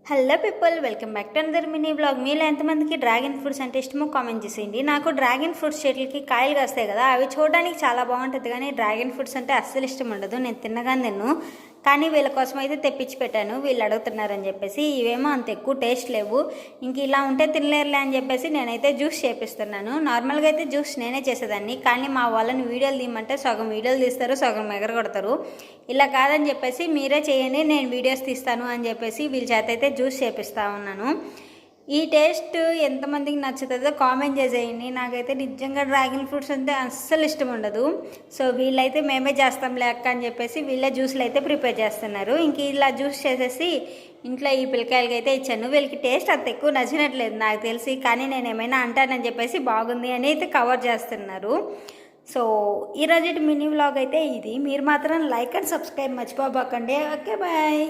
Hello people, welcome back to another mini blog. మీలో ఎంతమందికి dragon fruits అంటే ఇష్టమో కామెంట్ చేసేయండి. నాకు డ్రాగన్ ఫ్రూట్స్ చెట్లకి కాయలు కాస్తాయి కదా, అవి చూడడానికి చాలా బాగుంటుంది. కానీ డ్రాగన్ ఫ్రూట్స్ అంటే అస్సలు ఇష్టం ఉండదు. నేను తిన్నగానే తిన్ను, కానీ వీళ్ళ కోసం అయితే తెప్పించి పెట్టాను. వీళ్ళు అడుగుతున్నారని చెప్పేసి. ఇవేమో అంత ఎక్కువ టేస్ట్ లేవు, ఇంక ఇలా ఉంటే తినలేరులే అని చెప్పేసి నేనైతే జ్యూస్ చేపిస్తున్నాను. నార్మల్గా అయితే జ్యూస్ నేనే చేసేదాన్ని, కానీ మా వాళ్ళని వీడియోలు తీయమంటే సగం వీడియోలు తీస్తారు, సగం ఎగరగొడతారు. ఇలా కాదని చెప్పేసి మీరే చేయండి, నేను వీడియోస్ తీస్తాను అని చెప్పేసి వీళ్ళ చేత అయితే జ్యూస్ చేపిస్తా ఉన్నాను. ఈ టేస్ట్ ఎంతమందికి నచ్చుతుందో కామెంట్ చేసేయండి. నాకైతే నిజంగా డ్రాగన్ ఫ్రూట్స్ అంటే అస్సలు ఇష్టం ఉండదు. సో వీళ్ళైతే మేమే చేస్తాం లేక అని చెప్పేసి వీళ్ళే జ్యూస్లు అయితే ప్రిపేర్ చేస్తున్నారు. ఇంక ఇలా జ్యూస్ చేసేసి ఇంట్లో ఈ పిల్లకాయలకి అయితే ఇచ్చాను. వీళ్ళకి టేస్ట్ అంత ఎక్కువ నచ్చినట్లేదు నాకు తెలిసి, కానీ నేను ఏమైనా అంటానని చెప్పేసి బాగుంది అని అయితే కవర్ చేస్తున్నారు. సో ఈరోజు మినీ వ్లాగ్ అయితే ఇది. మీరు మాత్రం లైక్ అండ్ సబ్స్క్రైబ్ మర్చిపోకండి. Okay, bye.